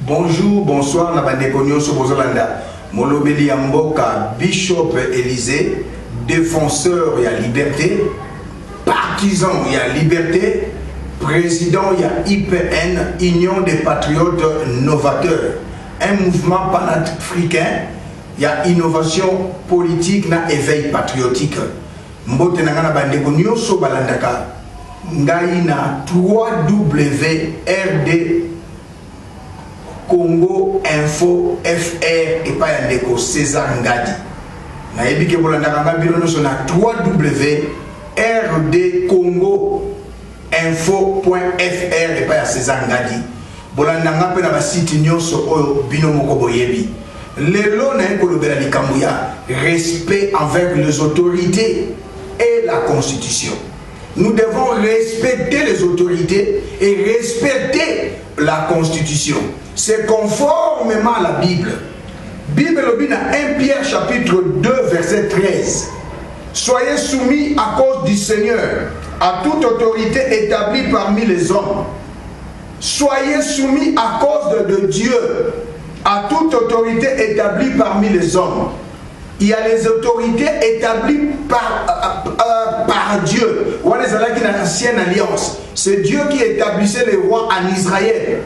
Bonjour, bonsoir, Nabandekonyo Sobozolanda. Molobeli Amboka, Bishop Élysée, défenseur, il y a liberté, partisan, il y a liberté, président, il y a IPN, Union des Patriotes Novateurs, un mouvement panafricain, il y a innovation politique, na éveil patriotique. Mbote Nangana Bandekonyo Sobalandaka, Ngaïna 3WRD Congo Info FR et pas Yandeko César Ngadi. Na ebike bolandaka birono sona 3WRD Congo Info.fr et pas César Ngadi. Bolandanga pe na ba site nyonso oyo bino moko boyebi. Lelo na ekolobela likambuya respect envers les autorités et la constitution. Nous devons respecter les autorités et respecter la constitution. C'est conformément à la Bible. Bible Lobina 1 Pierre chapitre 2 verset 13. Soyez soumis à cause du Seigneur à toute autorité établie parmi les hommes. Soyez soumis à cause de Dieu à toute autorité établie parmi les hommes. Il y a les autorités établies par Dieu. On est dans l'ancienne alliance. C'est Dieu qui établissait les rois en Israël.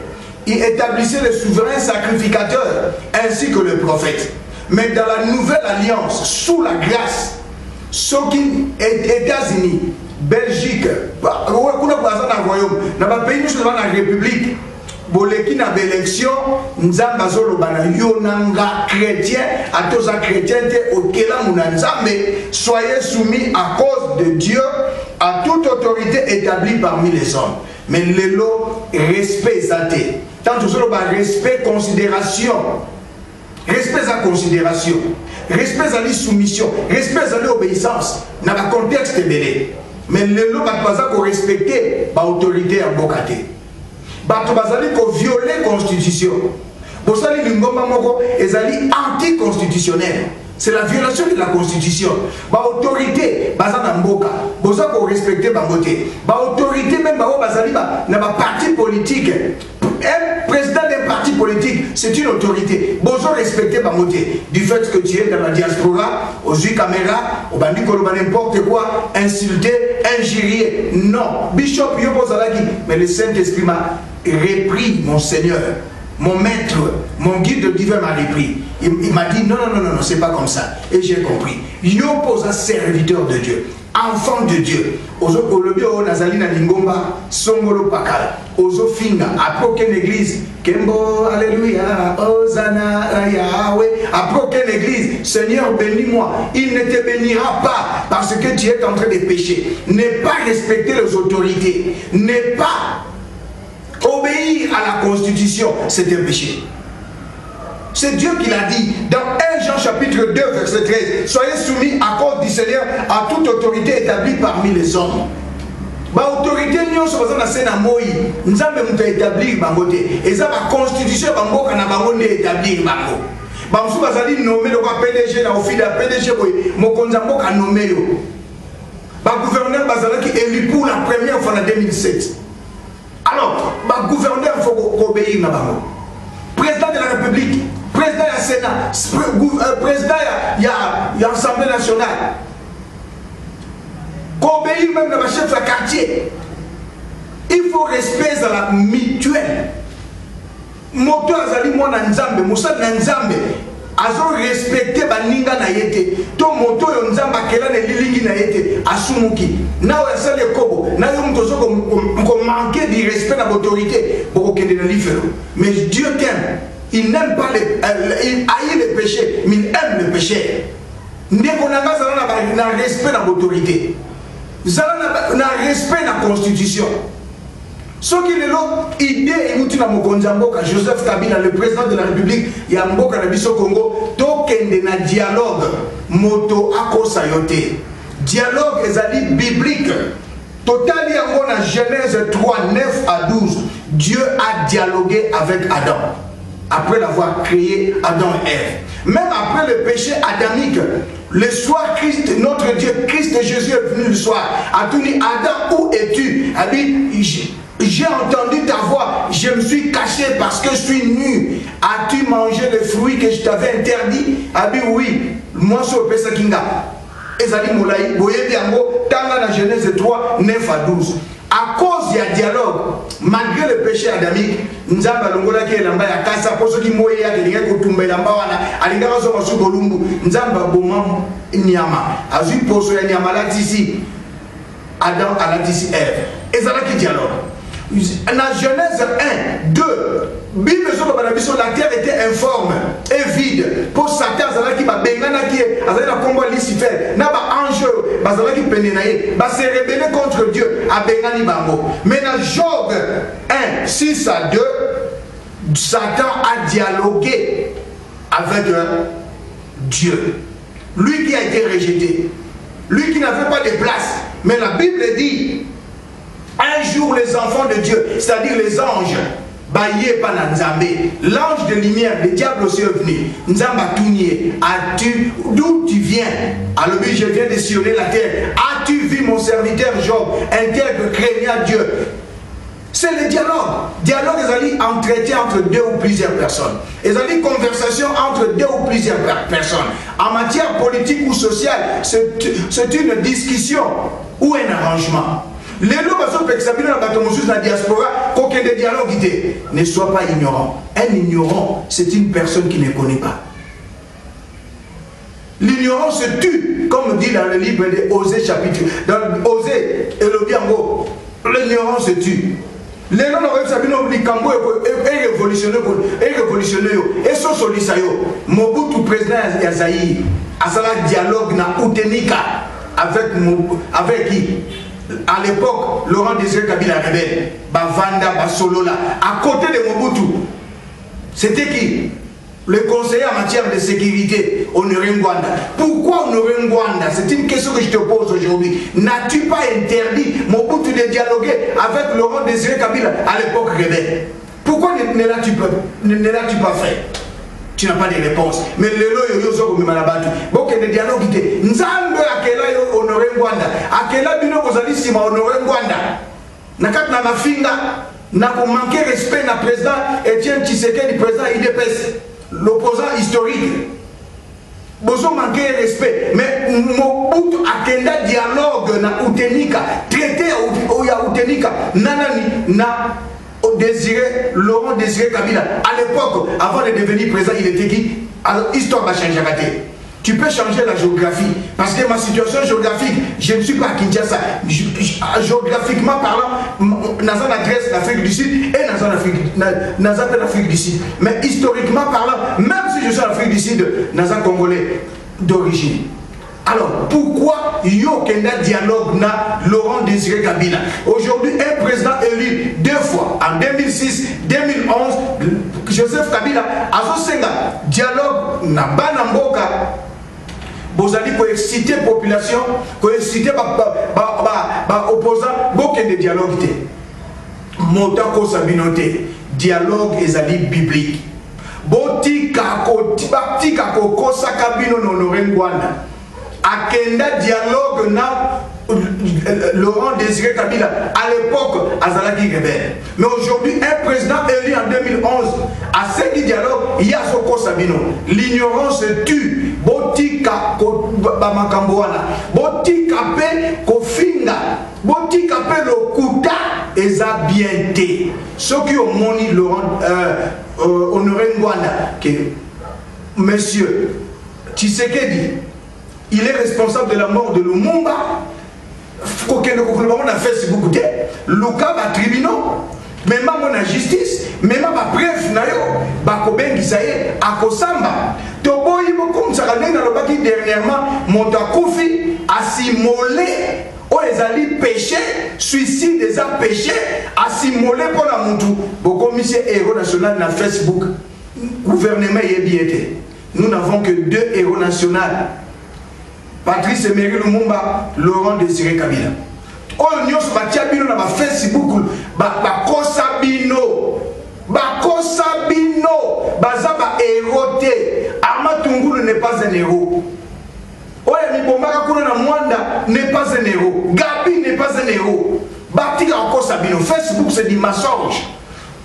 Il établissait les souverains sacrificateurs ainsi que les prophètes. Mais dans la nouvelle alliance, sous la grâce, ceux qui États-Unis, Belgique, la République, boleki na élection nzamba zolo bana yonanga chrétien atoza chrétien te okela muna nzambe soyez soumis à cause de Dieu à toute autorité établie parmi les hommes. Mais lelo respect zate tant zolo ba respect considération respect à la soumission, respect à l'obéissance dans le contexte belé. Mais lelo ba pas ko respecter ba autorité en bokate. Bato bazali ko violer constitution. Bosali lingomba moko ezali anticonstitutionnel. C'est la violation de la constitution. Ba autorité bazana mboka, boza ko respecter bangote. Ba autorité même ba bazali ba na ba parti politique. Un président d'un parti politique, c'est une autorité. Bozo respecter bangote. Du fait que tu es dans la diaspora, aux yeux caméra, au bandi koloba n'importe quoi, insulter, injurier. Non. Bishop Yobozalagi, mais le Saint-Esprit m'a repris, mon Seigneur, mon maître, mon guide divin m'a repris. Il m'a dit non, c'est pas comme ça. Et j'ai compris. Yopoza serviteur de Dieu, enfant de Dieu. Ozo kolobio nazalina lingomba songolo pakala. Ozo finga après aucune église. Kembo alléluia, Hosanna Yahweh. Après aucune église, Seigneur bénis-moi. Il ne te bénira pas parce que tu es en train de pécher. Ne pas respecter les autorités. Ne pas obéir à la constitution, c'est un péché. C'est Dieu qui l'a dit dans 1 Jean chapitre 2 verset 13. Soyez soumis à cause du Seigneur à toute autorité établie parmi les hommes. Ba autorité nyon so bazana sena moi nzambe muta établir bangote et ça ba constitution bangoka na bango ne établir bango. Ba musu bazali nommé le PDG na office de PDG boy mokonza mboka nommé yo. Ba gouverneur bazala qui élu pour la première fois en 2007. Alors, le gouverneur, il faut obéir. Président de la République, président du Sénat, président de l'Assemblée nationale. Obéir même dans le chef de quartier. Il faut respect à la mutuelle. Moto azali mwana nzambe, Moussa nzambe. Azo respecter baninga na yete to moto yo nzamba kela ne lilingi na yete asumuki na o sale kobo na yo mto soko ko manquer du respect à l'autorité pour que de l'ifero. Mais Dieu t'aime, il n'aime pas il haït le péché, mais il aime le péché. Ndeko nanga zala na respect à l'autorité, zala na respect à la constitution. Ce qui est l'autre idée et Joseph Kabila, le président de la République, Yamboka Nabiso Congo, tokende na dialogue, moto ako sayote. Dialogue ezali biblique. Total yango na Genèse 3, 9 à 12. Dieu a dialogué avec Adam. Après l'avoir créé Adam et Ève. Même après le péché adamique, le soir, Christ, notre Dieu, Christ Jésus est venu le soir. A tout dit, Adam, où es-tu? J'ai entendu ta voix, je me suis caché parce que je suis nu. As-tu mangé le fruit que je t'avais interdit? Ah oui, moi je suis au Pesakinga. Ezali Moulaï, Boye Biango, dans la Genèse 3, 9 à 12. À cause du dialogue, malgré le péché adamique, nous avons longola qui est là-bas, à Kassa, pour ceux qui mourent, il y a des gens qui tombent là-bas, à l'égard de ce Bolumbu, nous avons Bomam Nyama, à Zu Poso Nyama, là ici, Adam, à la ici, Ève. Et ça là qui dialogue. Dans Genèse 1, 2, Bible la terre était informe et vide. Pour Satan, qui va combat Lucifer, n'a pas ange, qui se rébeller contre Dieu, à Bengani Bango. Mais dans Job 1, 6 à 2, Satan a dialogué avec Dieu. Lui qui a été rejeté, lui qui n'avait pas de place. Mais la Bible dit, un jour les enfants de Dieu, c'est-à-dire les anges, l'ange de lumière, le diable aussi est venu. D'où tu viens? Alors oui, je viens de sillonner la terre. As-tu vu mon serviteur Job, intègre, craignant Dieu? C'est le dialogue. Dialogue, c'est un entretien entre deux ou plusieurs personnes. C'est une conversation entre deux ou plusieurs personnes. En matière politique ou sociale, c'est une discussion ou un arrangement. Les gens qui sont dans la diaspora, qu'aucun dialogue, ne sois pas ignorant. Un ignorant, c'est une personne qui ne connaît pas. L'ignorance se tue, comme dit dans le livre de Osée chapitre. Dans Osée, Elobiango, l'ignorance se tue. Les gens qui sont dans le révolutionné, et sont solisayo. Mobutu président Yazaï, à ce dialogue na Utenika avec qui? À l'époque, Laurent Désiré Kabila rebelle, Bavanda, Basolola, à côté de Mobutu, c'était qui? Le conseiller en matière de sécurité, Honoré Ngwanda. Pourquoi Honoré Ngwanda? C'est une question que je te pose aujourd'hui. N'as-tu pas interdit Mobutu de dialoguer avec Laurent Désiré Kabila à l'époque rebelle? Pourquoi ne l'as-tu pas fait? Tu n'as pas de réponse. Mais le loyo yozo comme malabatu. Bon que le dialogue était. Nzambe akela yo Honoré Ngwanda. Akela bino kozali sima Honoré Ngwanda. Nakat na mafinga na ko manquer respect na président Etienne Tshisekedi, président IDPS, l'opposant historique. Bozo manquer respect. Mais Mobutu akenda dialogue na Utenika, traité ya Utenika nanani na Désiré, Laurent Désiré Kabila, à l'époque, avant de devenir président, il était qui? Alors, histoire va changer. Tu peux changer la géographie, parce que ma situation géographique, je ne suis pas à Kinshasa. Géographiquement parlant, nous avons l'adresse d'Afrique du Sud et nous avons l'Afrique du Sud. Mais historiquement parlant, même si je suis en Afrique du Sud, nous avons Congolais d'origine. Alors, pourquoi il y a aucun dialogue na Laurent Désiré Kabila? Aujourd'hui, un président élu 2 fois, en 2006, 2011, Joseph Kabila, a fait dialogue na Banamboka. Vous allez exciter la population, exciter les opposants, beaucoup de dialogue. Motako Sabinote, dialogue est biblique. Botika ko sakabino Honoré Ngwanda. Akenda dialogue na Laurent Désiré Kabila à l'époque Azalaki rebelle. Mais aujourd'hui un président élu en 2011 à ce dialogue il y a Soko Sabino. L'ignorance tue. Botika ko bamakamboana. Botika pe kofinga. Botika pe lokuta eza bienté. Ceux qui ont moni Laurent Honoré Ngwanda que monsieur Tshisekedi il est responsable de la mort de Lumumba. Aucun de vous a Facebook, Luka va tribunal, même la justice, même la preuve, Bakoben Gisaye, Akosamba. Tobo Ibokum Saradin dans le baki dernièrement, Montakoufi a simulé. Oh, ils allaient péché, suicide, ils ont péché, a simulé pour la Moutou. Beaucoup de héros nationaux dans Facebook, gouvernement est bien. Nous n'avons que 2 héros nationaux. Patrice Emery Lumumba, Laurent Désiré Kabila. Oh, nous avons bino na Facebook, bakosabino, bazaba éroté. Amatungulu n'est pas un héros. Oh, Mibomaka Kuna na Mwanda n'est pas un héros. Gabi n'est pas un héros. Batika encore Sabino. Facebook, c'est du mensonge.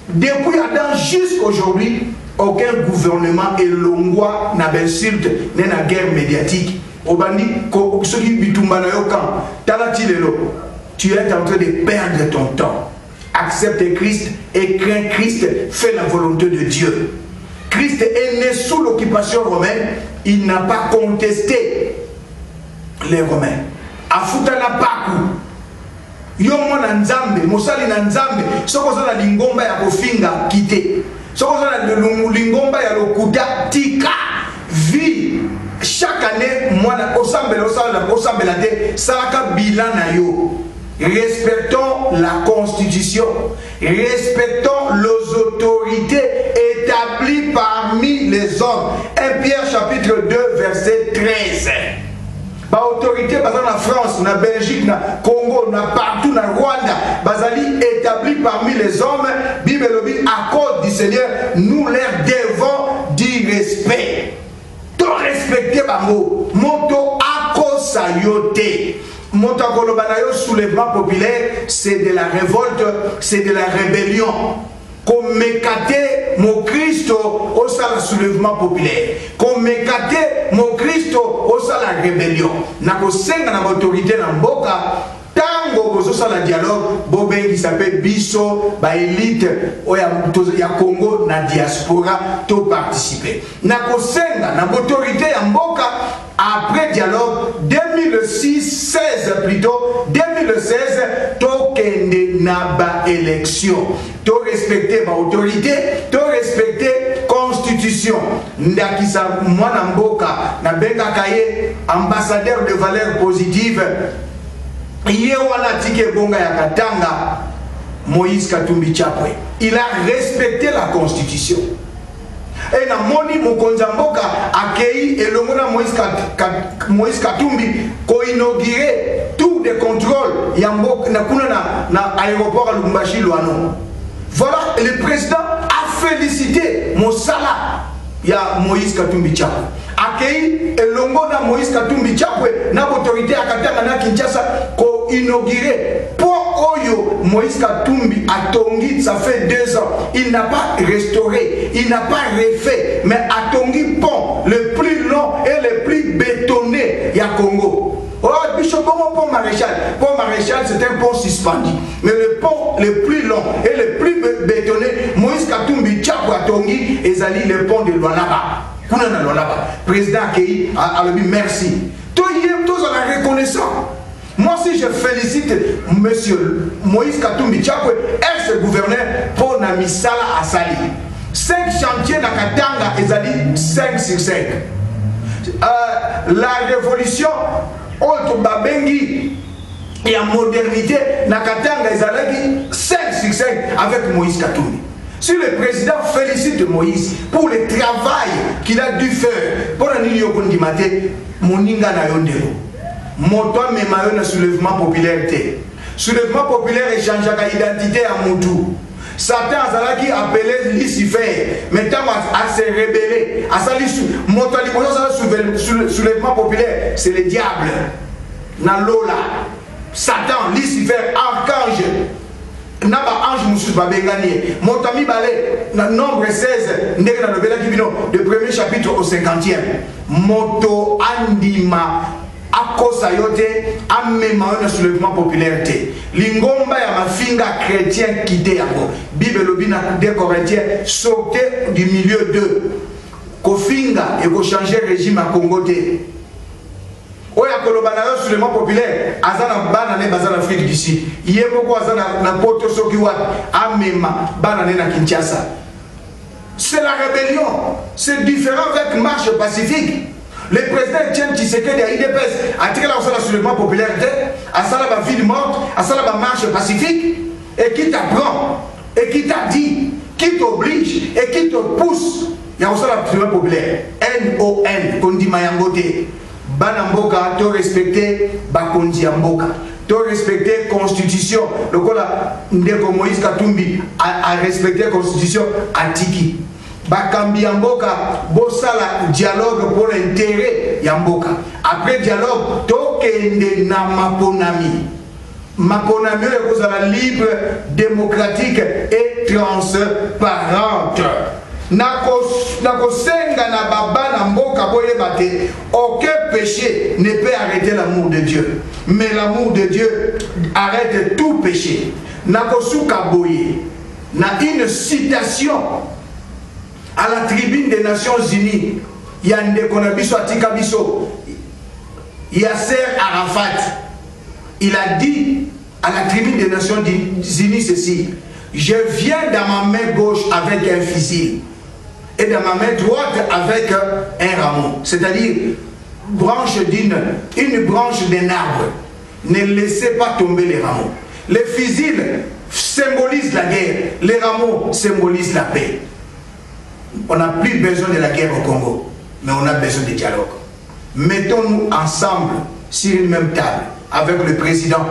Depuis Adam jusqu'aujourd'hui, aucun gouvernement et l'ongwa n'a d'insulte, n'a de guerre médiatique. Obandi, ceux qui bitumba na yokan, talatilelo, tu es en train de perdre ton temps. Accepte Christ et crains Christ, fais la volonté de Dieu. Christ est né sous l'occupation romaine, il n'a pas contesté les Romains. Afutana paku. Yomo na nzambe, mosali na nzambe, soko za na lingomba ya kofinga kite. Soko za na lingomba ya lokuta tika. Vie chaque année, moi osambela te, salaka bilan na yo. Respectons la constitution, respectons les autorités établies parmi les hommes. 1 Pierre chapitre 2 verset 13. Ba autorité bazali na France, na Belgique, na Congo, na partout na Rwanda, bazali établi parmi les hommes. Bible lobi à cause du Seigneur, nous leur devons du respect. To respecter bango, moto akosa yote. Montakolobanayo soulèvement populaire, c'est de la révolte, c'est de la rébellion. Comme mekate mon Christo au sala soulèvement populaire. Comme mekate mon Christo au sala rébellion. Nako senga na autorité na mboka. Tango bozo sala dialogue, bobengi s'appelle biso ba élite ya Congo na diaspora to participer. Nako senga na autorité ya mboka. Après dialogue, 2016 plutôt, 2016, tokende na ba élection. To respecter ma autorité, to respecter constitution. Ndakisa mwana mboka na benga kaye ambassadeur de valeurs positives. Ye wana tike bonga ya Katanga, Moïse Katumbi Chapwe. Il a respecté la constitution. Et na moni mokonza mboka akei elongona Moïse Katumbi ko inauguré tout de contrôle ya mboka na kuna na aéroport à Lubumbashi Luano. Voilà, le président a félicité Mosala ya Moïse Katumbi Chapwe. Akei elongona Moïse Katumbi Chapwe na autorité akatanga na Kinshasa ko inauguré pour Oyo Moïse Katumbi a tongi, ça fait 2 ans. Il n'a pas restauré, il n'a pas refait, mais a tongi pont le plus long et le plus bétonné ya Congo. Oh, Bishop, pont Maréchal. Pont Maréchal, c'est un pont suspendu. Mais le pont le plus long et le plus bétonné, Moïse Katumbi Chapwe a tongi, et zali le pont de Luanaba. Kuna Luanaba. Président Kei a dit merci. Tous la reconnaissance. Moi aussi je félicite monsieur Moïse Katumbi Chapwe, ex-gouverneur pour Namisala Asali. 5 chantiers na Katanga ezali 5 sur 5. La révolution autre babengi et la modernité na Katanga ezalaki 5 sur 5 avec Moïse Katumbi. Si le président félicite Moïse pour le travail qu'il a dû faire pour la Nili Okondimate, moninga na yondero. Moto mema yo na soulèvement populaire. Soulèvement populaire échangeaka identité à Moutou. Satan azalaki appelé Lucifer. Maintenant à se rebeller. À sali moto soulèvement populaire, c'est le diable. Na lola. Satan, Lucifer, archange. Naba ange musus babengani. Moto mi balé na nombre 16 ndenge na novela kibino de premier chapitre au 50e. Moto andima akosa yote amema na soulèvement populaire te lingomba ya mafinga chrétien kité yako Bible lobi na 2 Corinthiens sortez du milieu d'eux kofinga et ko changer régime à Congo te oya koloba na soulèvement populaire azana bana ne bazana Afrique du Sud yemo ko azana na poto soki wat amema bana ne na Kinshasa. C'est la rébellion, c'est différent avec marche pacifique. Le président Etienne Tshisekedi à IDPS a tiré la soulèvement populaire à la ville morte, à la marche pacifique, et qui t'apprend, et qui t'a dit, qui t'oblige, et qui te pousse. Il y a aussi la soulèvement populaire, N-O-N, Kondi Mayangote. Banamboka, to respecter Bakondi Amboka. To respecter constitution. Le cola Ndeko Moïse Katumbi a respecté la constitution Atiki. Bakambi Yamboka, Bosala dialogue pour l'intérêt Yamboka. Après dialogue, tokende na maponami. makonami ekozala libre, démocratique et transparente. Nakosenga na baba na mboka boyeba te, aucun péché ne peut arrêter l'amour de Dieu, mais l'amour de Dieu arrête tout péché. Nakosuka boye na une citation à la tribune des Nations Unies, Yande Konabiso Atika Biso, Yasser Arafat, il a dit à la tribune des Nations Unies ceci: je viens dans ma main gauche avec un fusil et dans ma main droite avec un rameau, c'est-à-dire une branche d'un arbre. Ne laissez pas tomber les rameaux. Les fusils symbolisent la guerre, les rameaux symbolisent la paix. On n'a plus besoin de la guerre au Congo, mais on a besoin de dialogue. Mettons-nous ensemble sur une même table avec le président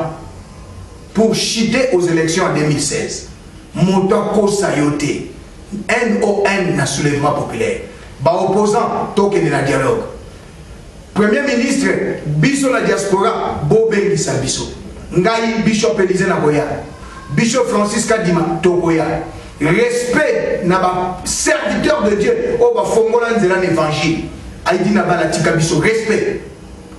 pour chuter aux élections en 2016. Motoko Sayote, NON, na soulèvement populaire. Ba opposant, token na dialogue. Premier ministre, biso la diaspora, Bobengi Sabiso. Ngai Bishop Élisée Nagoya. Bishop Francis Kadima, Togoya. Respect na ba serviteur de Dieu, o ba fongola nzela l'évangile. Aïdi na ba la tikabiso, respect.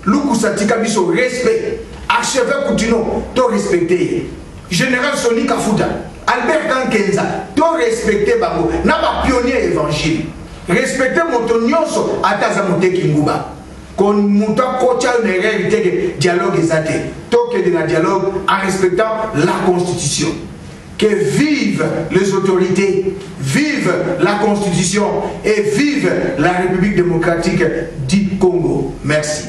Lukusa tikabiso, respect. Archevêque Koutino, to respecté. Général Soni Kafuta, Albert Kankenza, to respecté bango. Na ba pionnier évangile. Respectez Motonioso, Ataza Moteki Nguba. Qu'on mouta kocha une réalité dialogue exaté. Toke de la dialogue en respectant la Constitution. Que vivent les autorités, vive la Constitution et vive la République démocratique du Congo. Merci.